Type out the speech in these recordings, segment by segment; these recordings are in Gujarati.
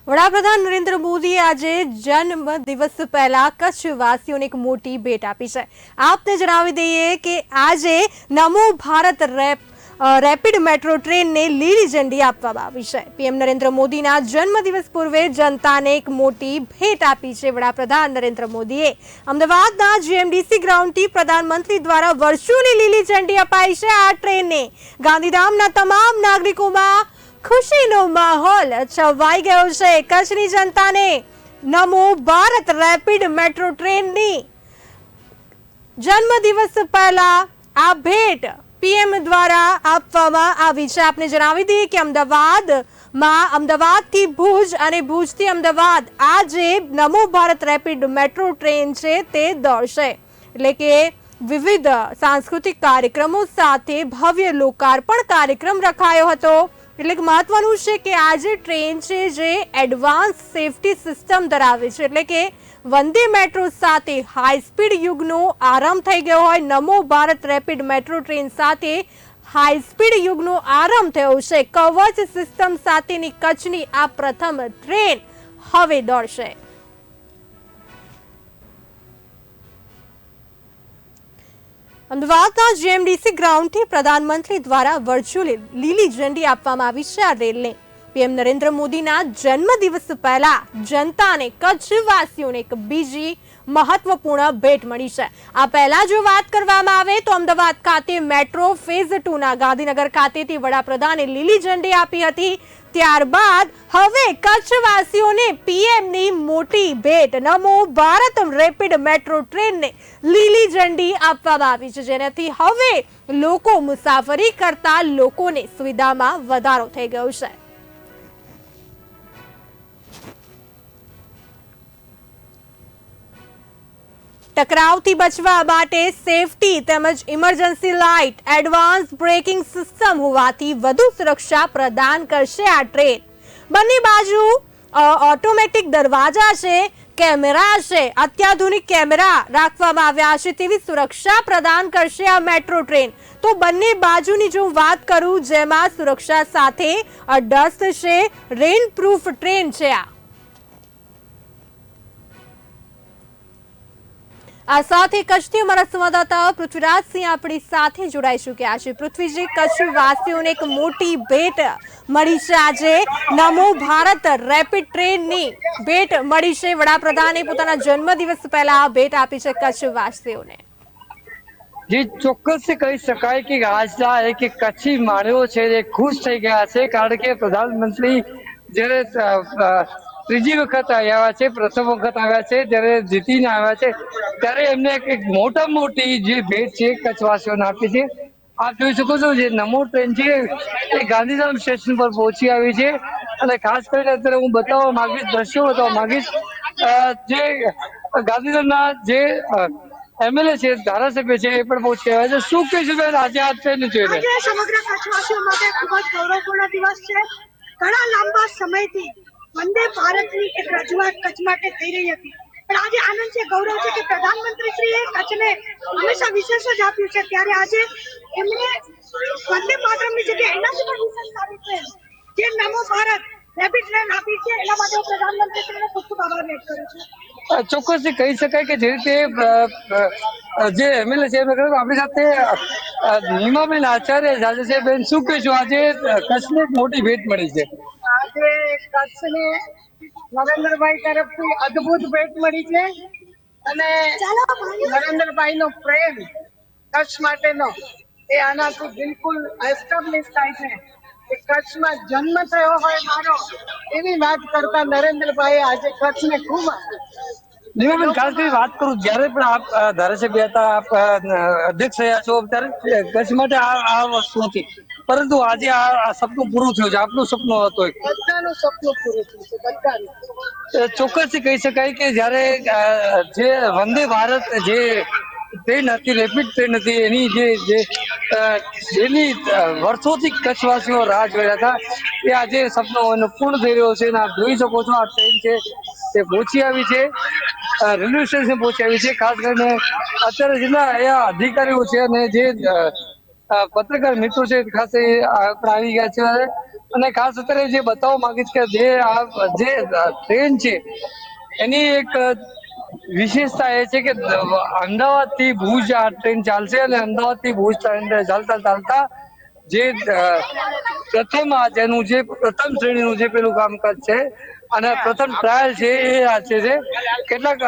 વડાપ્રધાન નરેન્દ્ર મોદીએ આજે જન્મ દિવસ પહેલા કચ્છવાસીઓને એક મોટી ભેટ આપી છે। આપને જણાવી દઈએ કે આજે નમો ભારત રેપિડ મેટ્રો ટ્રેનને લીલી ઝંડી આપવામાં આવી છે। પીએમ નરેન્દ્ર મોદીના જન્મદિવસ પૂર્વે જનતાને એક મોટી ભેટ આપી છે। વડાપ્રધાન નરેન્દ્ર મોદીએ અમદાવાદના જીએમડીસી ગ્રાઉન્ડથી પ્રધાનમંત્રી દ્વારા વર્ચ્યુઅલી લીલી ઝંડી અપાઈ છે। આ ટ્રેનને ગાંધીધામના તમામ નાગરિકોમાં ખુશીનો માહોલ છવાઈ ગયો છે। કચ્છની જનતાને નમો ભારત રેપિડ મેટ્રો ટ્રેનની જન્મદિવસ પહેલા આ ભેટ પીએમ દ્વારા આપવામાં આવી છે। આપને જણાવી દઈએ કે અમદાવાદથી ભુજ અને ભુજથી અમદાવાદ આજે નમો ભારત રેપિડ મેટ્રો ટ્રેન છે તે દોડશે, એટલે કે વિવિધ સાંસ્કૃતિક કાર્યક્રમો સાથે ભવ્ય લોકાર્પણ કાર્યક્રમ રખાયો હતો। એટલે કે મહત્વનું છે કે આજે ટ્રેન છે જે એડવાન્સ સેફટી સિસ્ટમ ધરાવે છે, એટલે કે વંદે મેટ્રો સાથે હાઈ સ્પીડ યુગનો આરંભ થઈ ગયો હોય। નમો ભારત રેપિડ મેટ્રો ટ્રેન સાથે હાઈ સ્પીડ યુગનો આરંભ થયો છે। કવચ સિસ્ટમ સાથેની કચ્છની આ પ્રથમ ટ્રેન હવે દોડશે। અમદાવાદના જીએમડીસી ગ્રાઉન્ડથી પ્રધાનમંત્રી દ્વારા વર્ચ્યુઅલી લીલી ઝંડી આપવામાં આવી છે। આ રેલને પીએમ નરેન્દ્ર મોદીના જન્મદિવસ પહેલા જનતાને કચ્છવાસીઓને એક બીજી મહત્વપૂર્ણ ભેટ મળી છે। આ પહેલા જો વાત કરવામાં આવે તો અમદાવાદ ખાતે મેટ્રો ફેઝ 2ના ગાંધીનગર ખાતેથી વડાપ્રધાને લીલી ઝંડી આપી હતી। ત્યારબાદ હવે કચ્છવાસીઓને પીએમની મોટી ભેટ નમો ભારત રેપિડ મેટ્રો ટ્રેનને લીલી ઝંડી આપવામાં આવી છે, જેનાથી હવે લોકો મુસાફરી કરતા લોકોને સુવિધામાં વધારો થઈ ગયો છે। ટકરાવથી બચવા માટે સેફટી તેમજ emergency light, advance braking system હોવાથી વધુ સુરક્ષા પ્રદાન કરશે આ ટ્રેન। બંને બાજુ ઓટોમેટિક દરવાજા છે, કેમેરા છે, અત્યાધુનિક કેમેરા રાખવામાં આવ્યા છે, તેવી સુરક્ષા પ્રદાન કરશે આ મેટ્રો ટ્રેન। તો બંને બાજુની જો વાત કરું જેમાં સુરક્ષા સાથે ડસ્ટ છે, રેન પ્રૂફ ટ્રેન છે। આ સાથે કચ્છથી અમારા સંવાદદાતા પૃથ્વીરાજસિંહ આપણી સાથે જોડાઈ ચૂક્યા છે। પૃથ્વીજી, કચ્છવાસીઓને એક મોટી ભેટ મળી છે। આજે નમો ભારત રેપિડ ટ્રેનની ભેટ મળી છે। વડાપ્રધાને પોતાના જન્મદિવસ પહેલા ભેટ આપી છે કચ્છવાસીઓને। જી ચોક્કસ કહી શકાય કે આજના એક કચ્છી માણ્યો છે એ ખુશ થઈ ગયા છે, કારણ કે પ્રધાનમંત્રી જ્યારે ત્રીજી વખત આવ્યા છે, પ્રથમ વખત આવ્યા છે જ્યારે જીતીને આવ્યા છે, ત્યારે એમને એક મોટા મોટી જે ભેટ છે કચ્છવાસીઓને આપી છે। આપ જોઈ શકો છો જે નમો ટ્રેન છે એ ગાંધીધામ સ્ટેશન પર પહોંચી આવી છે, અને ખાસ કરીને અત્યારે હું બતાવવા માંગીશ, દ્રશ્યો બતાવવા માંગીશ જે ગાંધીધામના જે એમએલએ છે, ધારાસભ્ય છે, એ પણ પહોંચી આવ્યા છે। શું કહીશું બેન આજે આ ટ્રેન જોઈને? સમગ્ર કચ્છવાસીઓ માટે ખૂબ જ ગૌરવપૂર્ણ દિવસ છે। ઘણા લાંબા સમયથી વંદે ભારતની એક રજૂઆત કચ્છ માટે થઈ રહી હતી, પણ આજે આનંદ છે, ગૌરવ છે કે પ્રધાનમંત્રીશ્રીએ કચ્છને હંમેશા વિશેષ જ આપ્યું છે, ત્યારે આજે એમને વંદે માતરમની જગ્યાએ એનાથી પણ વિશેષ સારી ટ્રેન જે નમો ભારત રેપિડ ટ્રેન આપી છે, એના માટે હું પ્રધાનમંત્રીશ્રીનો ખૂબ ખૂબ આભાર વ્યક્ત કરું છું। ચોક્કસથી કહી શકાય કે જે રીતે જે એમએલએ છે એમને કહ્યું આપણી સાથે નીમાબેન આચાર્ય સાથે છે। બેન, શું કહીશું આજે કચ્છને એક મોટી ભેટ મળી છે? આજે કચ્છને નરેન્દ્રભાઈ તરફથી અદ્ભુત ભેટ મળી છે, અને નરેન્દ્રભાઈ નો પ્રેમ કચ્છ માટેનો એ આનાથી બિલકુલ એસ્ટાબ્લિશ થાય છે કે કચ્છમાં જન્મ થયો હોય મારો એવી વાત કરતા નરેન્દ્રભાઈ આજે કચ્છને ખૂબ નીમાબેન, ખાસ કરી વાત કરું, જયારે પણ આપ ધારાસભ્ય હતા, આપ અધ્યક્ષ રહ્યા છો, ત્યારે કચ્છ માટે આ વસ્તુ હતી, પરંતુ આજે આ સપનું પૂરું થયું છે, આપનું સપનું હતું, બધાનું સપનું પૂરું થયું છે, બધાનું। ચોક્કસથી કહી શકાય કે જયારે જે વંદે ભારત જે ટ્રેન હતી, રેપિડ ટ્રેન હતી, એની જેની વર્ષોથી કચ્છવાસીઓ રાહ જોઈ રહ્યા હતા, એ આજે સપનો પૂર્ણ થઈ રહ્યો છે। અને આપ જોઈ શકો છો આ ટ્રેન છે તે પહોંચી આવી છે, રેલવે સ્ટેશન પહોંચી આવી છે। ખાસ કરીને અત્યારે જેટલા અહીંયા અધિકારીઓ છે અને જે પત્રકાર મિત્રો છે ખાસ એ આપણે આવી ગયા છે અને ખાસ અત્યારે જે બતાવવા માંગીશ કે જે ટ્રેન છે એની એક વિશેષતા એ છે કે અમદાવાદ થી ભુજ આ ટ્રેન ચાલશે અને અમદાવાદ થી ભુજ ચાલતા ચાલતા જે પ્રથમ જેનું જે પ્રથમ શ્રેણીનું જે પેલું કામકાજ છે અને પ્રથમ ટ્રાયલ છે એ આજે છે કેટલાક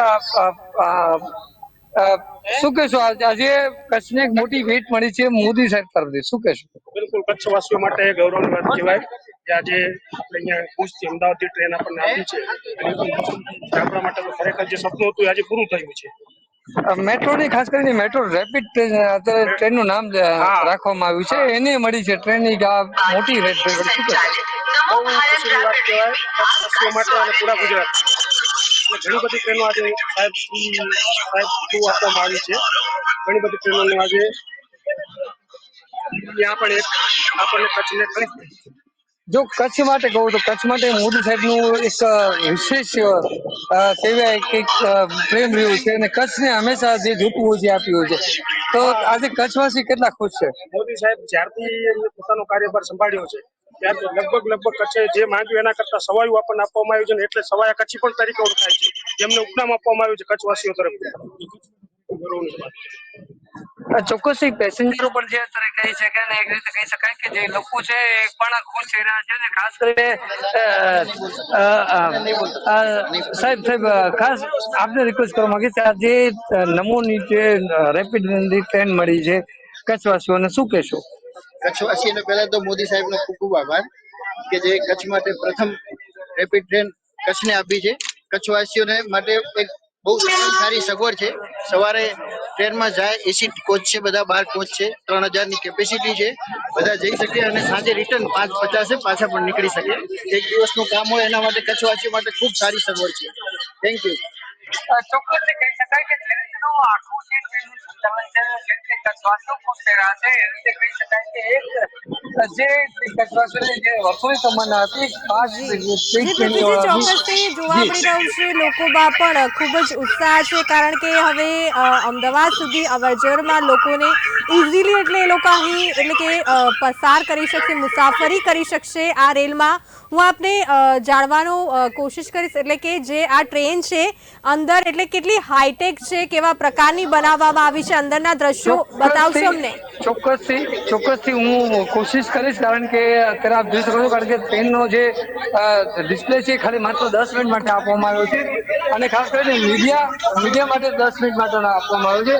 શું કહેશો આજે કચ્છને એક મોટી ભેટ મળી છે મોદી સાહેબ તરફથી, શું કહેશો? બિલકુલ, કચ્છવાસીઓ માટે ગૌરવની વાત કહેવાય કે આજે આપણે અહીંયા ભુજથી અમદાવાદથી ટ્રેન આપણને આપી છે. આપણા માટે તો ખરેખર જે સપનું હતું એ આજે પૂરું થયું છે. મેટ્રોની ખાસ કરીને મેટ્રો રેપિડ ટ્રેન અત્યારે ટ્રેનનું નામ રાખવામાં આવ્યું છે, એને મળી છે ટ્રેનની મોટી રેટ બહુ ખુશીની વાત કહેવાય કચ્છવાસીઓ માટે અને પૂરા ગુજરાત. ઘણી બધી ટ્રેનો આજે સાહેબ થ્રુ આપવામાં આવી છે. ઘણી બધી ટ્રેનોનું આજે ત્યાં પણ એક આપણને કચ્છને ખરીદી. જો કચ્છ માટે કહું તો કચ્છ માટે મોદી સાહેબનું એક વિશેષ સેવા એક પ્રેમ રહ્યું છે અને કચ્છને હંમેશા જે જોતું હોય છે આપ્યું છે. તો આજે કચ્છવાસી કેટલા ખુશ છે? મોદી સાહેબ જ્યારથી એમને પોતાનો કાર્યભાર સંભાળ્યો છે ત્યારથી લગભગ કચ્છે જે માંગ્યું એના કરતા સવાયું આપણને આપવામાં આવ્યું છે ને એટલે સવાયા કચ્છી પણ તરીકે ઓળખાય છે. જેમને ઉપનામ આપવામાં આવ્યું છે કચ્છવાસીઓ તરફથી. ચોક્કસથી પેસેન્જરો પણ જે અત્યારે કહી શકે ને એક રીતે કહી શકાય કે જે લોકો છે એ પણ ખુશ થઈ રહ્યા છે ને ખાસ કરીને સાહેબ ખાસ આપને રિક્વેસ્ટ કરવા માંગીશ આ જે નમોની જે રેપિડ ટ્રેન મળી છે કચ્છવાસીઓને શું કહેશો? કચ્છવાસીઓને પહેલા તો મોદી સાહેબનો ખૂબ ખૂબ આભાર કે જે કચ્છ માટે પ્રથમ રેપિડ ટ્રેન કચ્છને આપી છે. કચ્છવાસીઓને માટે એક બહુ સારી સગવડ છે. સવારે ટ્રેનમાં જાય, એસી કોચ છે, બધા 12 કોચ છે, 3000ની કેપેસિટી છે, બધા જઈ શકે અને સાંજે રિટર્ન 5:50 પાછા પણ નીકળી શકે. એક દિવસનું કામ હોય એના માટે કચ્છવાસીઓ માટે ખૂબ સારી સગવડ છે. Thank you. ચોક્કસથી કહી શકાય કે ટ્રેનનું આખું જે ટ્રેનનું સંચાલન છે જે રીતે કચ્છવાસીઓ ખુશ થઈ રહ્યા છે એ રીતે કહી શકાય કે એક જે કચ્છવાસીઓની જે વર્ષોની તમન્ના હતી ખાસ જી ટ્રેન જી ટ્રેનીઓ પૃથ્વીજી, હતી. ચોક્કસથી જોવા જી મળી રહ્યું છે લોકોમાં પણ ખૂબ જ ઉત્સાહ છે કારણ કે હવે અમદાવાદ સુધી અવરજવરમાં લોકોને ઇઝીલી એટલે એ લોકો અહીં એટલે કે પસાર કરી શકશે, મુસાફરી કરી શકશે આ રેલમાં. હું આપને જાણવાનો કોશિશ કરીશ એટલે કે જે આ ટ્રેન છે અંદર એટલે કેટલી હાઈટેક છે, કેવા પ્રકારની બનાવવામાં આવી છે, અંદરના દ્રશ્યો બતાવશો અમને? ચોક્કસથી હું કોશિશ કરીશ કારણ કે અત્યારે આપ જોઈ શકો છો કારણ કે ટ્રેનનો જે ડિસ્પ્લે છે ખાલી માત્ર 10 મિનિટ માટે આપવામાં આવ્યો છે અને ખાસ કરીને મીડિયા માટે 10 મિનિટ માટે આપવામાં આવ્યો છે.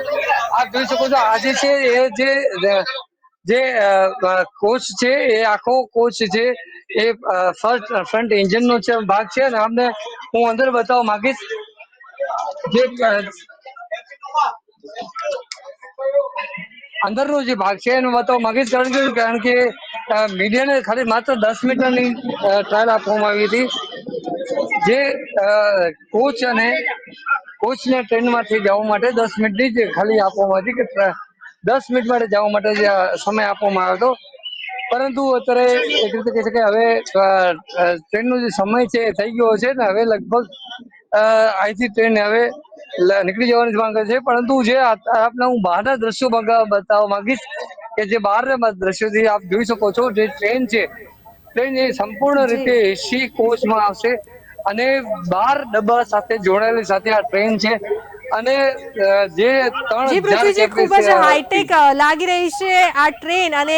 આપ જોઈ શકો છો આજે છે એ જે કોચ છે એ આખો કોચ છે એ ફ્રન્ટ એન્જિનનો છે ભાગ છે અને આમને હું અંદર બતાવવા માંગીશ જે અંદરનો જે ભાગ છે એનો બતાવવા માંગીશ કારણ કે મીડિયાને ખાલી માત્ર 10 મિનિટની ટ્રાયલ આપવામાં આવી હતી. જે કોચને ટ્રેનમાંથી જવા માટે 10 મિનિટની જ ખાલી આપવામાં હતી કે 10 મિનિટ માટે જવા માટે જે સમય આપવામાં આવ્યો હતો. પરંતુ અત્યારે એક રીતે કહી શકાય હવે ટ્રેનનો જે સમય છે એ થઈ ગયો છે ને હવે લગભગ અહીંથી ટ્રેન હવે નીકળી જવાની માંગ છે. પરંતુ જે આપને હું બહારના દ્રશ્યો બતાવવા માંગીશ કે જે બહારના દ્રશ્યોથી આપ જોઈ શકો છો જે ટ્રેન છે ટ્રેન એ સંપૂર્ણ રીતે જી એસી કોચમાં આવશે અને 12 ડબ્બા સાથે જોડાયેલી સાથે આ ટ્રેન છે અને જે જી 3000 પૃથ્વીજી, ખૂબ જ હાઈટેક લાગી રહી છે આ ટ્રેન અને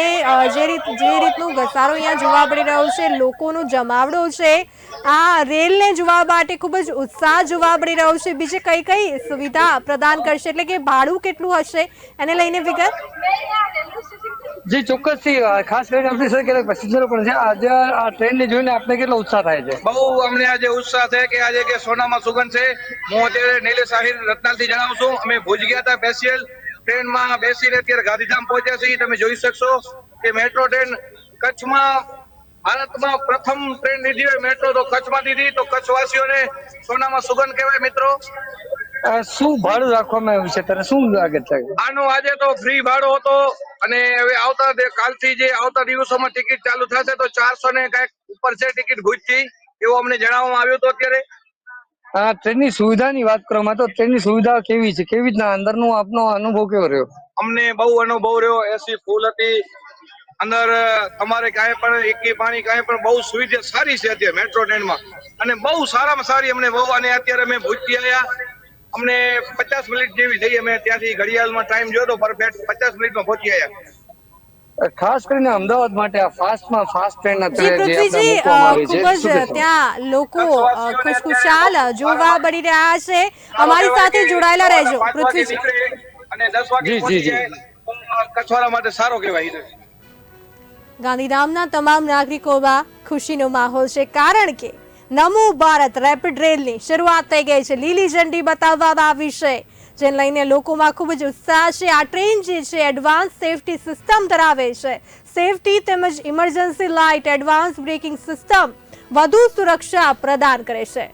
જે રીતનું ઘસારો અહીંયા જોવા મળી રહ્યો છે, લોકોનો જમાવડો છે આ રેલને જોવા માટે ખૂબ જ ઉત્સાહ જોવા મળી રહ્યો છે. બીજી કઈ કઈ સુવિધા પ્રદાન કરશે એટલે કે ભાડું કેટલું હશે એને લઈને વિગત? જી ચોક્કસથી ખાસ કરીને આપણી સાથે કેટલાક પેસેન્જરો પણ છે. આજે આ ટ્રેનને જોઈને આપને કેટલો ઉત્સાહ થાય છે? બહુ અમને આજે ઉત્સાહ છે કે આજે કે સોનામાં સુગંધ છે. હું અત્યારે નિલેશ આહિર રત્નાલથી જણાવું છું. અમે ભુજ ગયા હતા સ્પેશિયલ ટ્રેનમાં બેસીને અત્યારે ગાંધીધામ પહોંચ્યા છીએ. તમે જોઈ શકશો કે મેટ્રો ટ્રેન કચ્છમાં ભારતમાં પ્રથમ ટ્રેન લીધી હોય મેટ્રો તો કચ્છમાં દીધી, તો કચ્છવાસીઓને સોનામાં સુગંધ કહેવાય. મિત્રો, શું ભાડું રાખવામાં આવ્યું છે ત્યારે શું લાગે છે? આનો આજે તો ફ્રી ભાડો હતો અને હવે કાલથી જે આવતા દિવસોમાં ટિકિટ ચાલુ થશે તો 400 ને કઈક ઉપર છે ટિકિટ ભુજથી, એવું અમને જણાવવામાં આવ્યું હતું. અત્યારે ટ્રેનની સુવિધાની વાત કરવામાં તો ટ્રેનની સુવિધા કેવી છે, કેવી રીતના અંદરનો આપનો અનુભવ કેવો રહ્યો? અમને બહુ અનુભવ રહ્યો. એસી ફૂલ હતી અંદર. તમારે કાંઈ પણ એકી પાણી કાંઈ પણ બહુ સુવિધા સારી છે અત્યારે મેટ્રો ટ્રેનમાં, અને બહુ સારામાં સારી અમને બહુ. અને અત્યારે અમે ભુજથી આવ્યા, અમને 50 મિનિટ જેવી થઈ. અમે ત્યાંથી ઘડિયાળમાં ટાઈમ જોયો તો પરફેક્ટ 50 મિનિટમાં પહોંચી આવ્યા. ખાસ કરીને અમદાવાદ માટે આ ફાસ્ટમાં ફાસ્ટ ટ્રેન જી પૃથ્વીજી, ખૂબ જ ત્યાં લોકો ખુશખુશાલ જોવા મળી રહ્યા છે. અમારી સાથે જોડાયેલા રહેજો પૃથ્વીજી. અને 10 વાગે પહોંચી જાય કચ્છવાળા માટે સારો કહેવાય. ગાંધીધામના તમામ નાગરિકોમાં ખુશીનો માહોલ છે, કારણ કે નમો ભારત રેપિડ રેલની શરૂઆત થઈ ગઈ છે. લીલી ઝંડી બતાવવામાં આવી છે, જેને લઈને લોકોમાં ખૂબ જ ઉત્સાહ છે. આ ટ્રેન જે છે એડવાન્સ સેફટી સિસ્ટમ ધરાવે છે. સેફટી તેમજ emergency light, advance braking system વધુ સુરક્ષા પ્રદાન કરે છે.